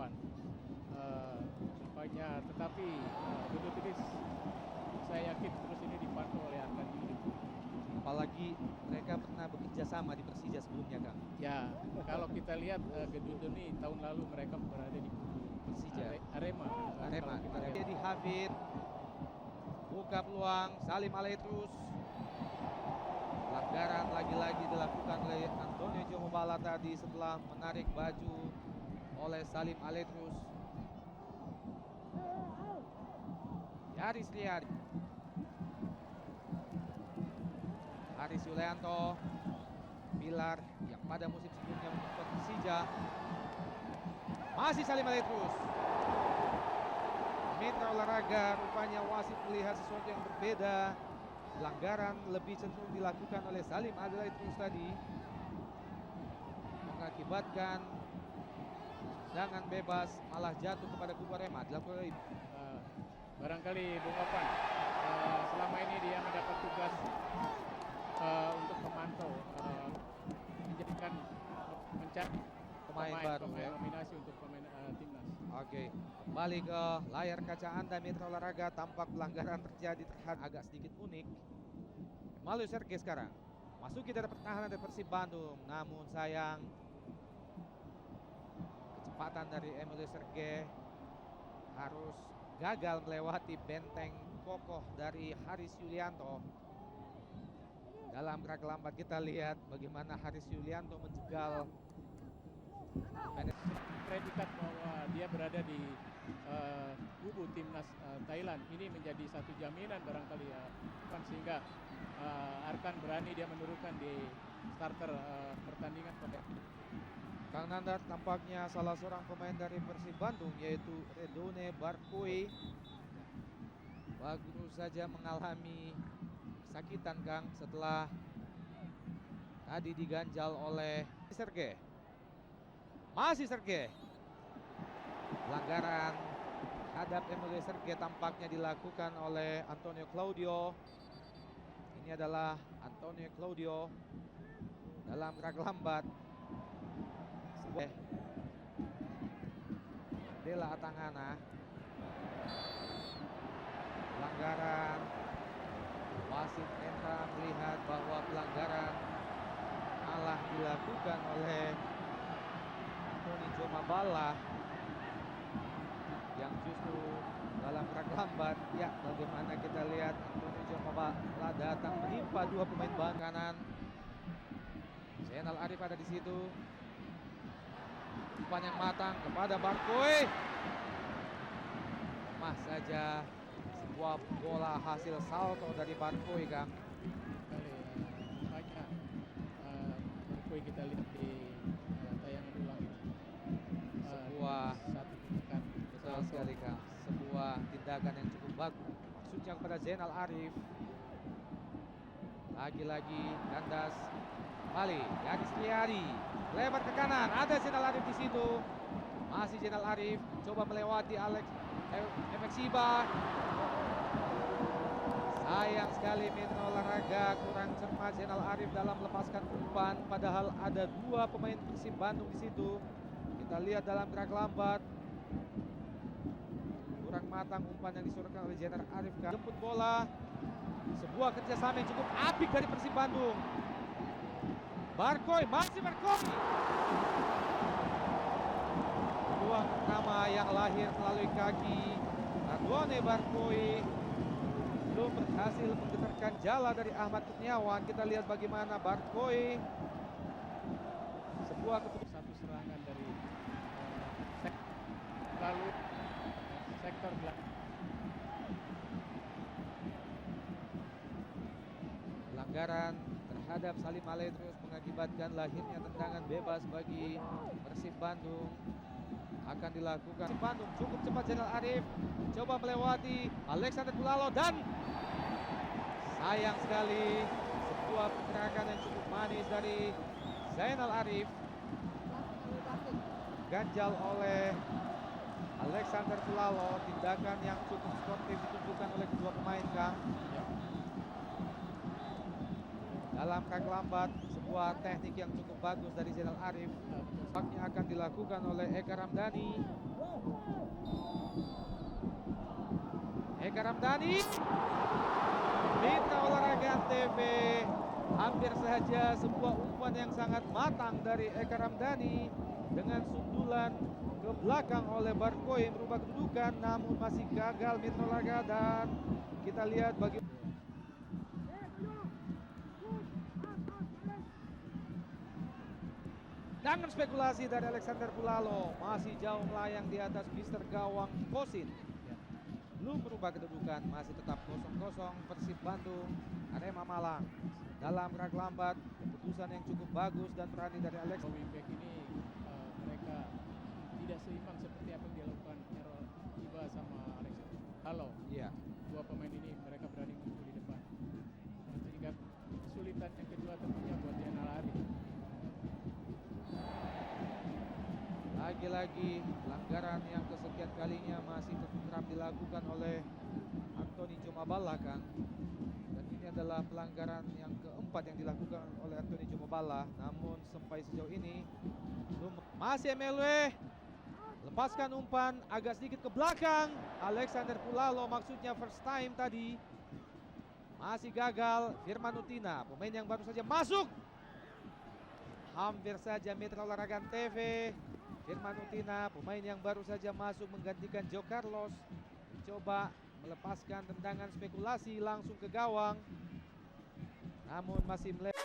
depan. Nampaknya tetapi Gedut ini saya yakin terus ini dipantau oleh Arkan Yudi. Apalagi mereka pernah bekerja sama di Persija sebelumnya, Kang. Ya, kalau kita lihat Gedut ini tahun lalu mereka berada di Persija. Arema. Arema. Jadi Hafid buka peluang, Salim Aletrus. Pelanggaran lagi-lagi dilakukan oleh Antonio Jomobala tadi setelah menarik baju oleh Salim Aletrus. Yaris Riyadi, Haris Yulianto, pilar yang pada musim sebelumnya memperkuat Persija. Masih Salim Aletrus. Mitra olahraga rupanya wasit melihat sesuatu yang berbeda. Pelanggaran lebih cenderung dilakukan oleh Salim Aletrus tadi, mengakibatkan tendangan bebas malah jatuh kepada kubu Arema. Dilakukan oleh barangkali Bung Opan selama ini dia mendapat tugas untuk memantau, menjadikan mencari pemain baru ya, nominasi untuk pemain timnas. Oke, kembali ke layar kaca Anda Mitra Olahraga. Tampak pelanggaran terjadi terhadap agak sedikit unik. Emilio Serge sekarang masuki dari pertahanan dari Persib Bandung, namun sayang kecepatan dari Emilio Serge harus gagal melewati benteng kokoh dari Haris Yulianto. Dalam gerak lambat kita lihat bagaimana Haris Yulianto menjegal predikat bahwa dia berada di kubu timnas Thailand. Ini menjadi satu jaminan barangkali ya, sehingga Arkan berani dia menurunkan di starter pertandingan. Kang Nandar, tampaknya salah seorang pemain dari Persib Bandung yaitu Redone Barkoi baru saja mengalami kesakitan, Kang, setelah tadi diganjal oleh Serge. Masih Serge. Pelanggaran terhadap Emilio Serge tampaknya dilakukan oleh Antonio Claudio. Ini adalah Antonio Claudio dalam gerak lambat. Dela Atangana. Pelanggaran. Wasit Enta melihat bahwa pelanggaran malah dilakukan oleh Antonio Jomobala yang justru dalam gerak lambat. Ya, bagaimana kita lihat Antonio Jomobala datang menimpa dua pemain bahan kanan. Zainal Arif ada di situ. Umpan yang matang kepada Barkoi. Lemah saja sebuah bola hasil salto dari Barkoi, Kang. Banyak Barkoi kita lihat di tayangan ulang ini. Sebuah satu tindakan betul sekali, Kang. Sebuah tindakan yang cukup bagus. Maksudnya kepada Zainal Arif. Lagi-lagi kandas kembali Yaris Riyadi, lebar ke kanan, ada Zainal Arif di situ. Masih Zainal Arif coba melewati Alex Emexiba. Sayang sekali Mitra Olahraga kurang cermat Zainal Arif dalam melepaskan umpan, padahal ada dua pemain Persib Bandung di situ. Kita lihat dalam gerak lambat, kurang matang umpan yang disuruhkan oleh Zainal Arif. Jemput bola, sebuah kerjasama yang cukup apik dari Persib Bandung. Barkoi, masih Barkoi. Peluang pertama yang lahir melalui kaki Redone Barkoi belum berhasil menggetarkan jala dari Ahmad Kurniawan. Kita lihat bagaimana Barkoi sebuah satu serangan dari lalu sektor belakang. Pelanggaran terhadap Salim Aletrus mengakibatkan lahirnya tendangan bebas bagi Persib Bandung. Akan dilakukan Persib Bandung, cukup cepat Zainal Arif coba melewati Alexander Pulalo dan sayang sekali sebuah pergerakan yang cukup manis dari Zainal Arif ganjal oleh Alexander Pulalo. Tindakan yang cukup sportif ditunjukkan oleh kedua pemain, Kang. dalam kaki lambat, sebuah teknik yang cukup bagus dari Zainal Arif. Tampaknya akan dilakukan oleh Eka Ramdhani. Eka Ramdhani, Mitra Olahraga Antv, hampir saja sebuah umpan yang sangat matang dari Eka Ramdhani dengan sundulan ke belakang oleh Barkoi merubah kedudukan, namun masih gagal Mitra Olahraga. Dan kita lihat bagi dengan spekulasi dari Alexander Pulalo, masih jauh melayang di atas Mister Gawang Kosin. Belum berubah kedudukan, masih tetap 0-0 Persib Bandung Arema Malang. Dalam gerak lambat, keputusan yang cukup bagus dan berani dari Alex. Wingback ini mereka tidak seimbang seperti apa yang dilakukan Errol Iba sama Alexander. Halo. Iya. Dua pemain ini mereka berani muncul di depan. Sehingga kesulitan yang kedua tentunya buat Zainal Arif. Lagi-lagi pelanggaran yang kesekian kalinya masih kerap dilakukan oleh Anthony Jomabala, Kang. Dan ini adalah pelanggaran yang keempat yang dilakukan oleh Anthony Jomabala. Namun sampai sejauh ini belum. Masih MLW lepaskan umpan agak sedikit ke belakang. Alexander Pulalo, maksudnya first time tadi, masih gagal. Firman Utina, pemain yang baru saja masuk. Hampir saja Mitra Olahraga TV. Firman Utina, pemain yang baru saja masuk menggantikan Joe Carlos, mencoba melepaskan tendangan spekulasi langsung ke gawang, namun masih melepas.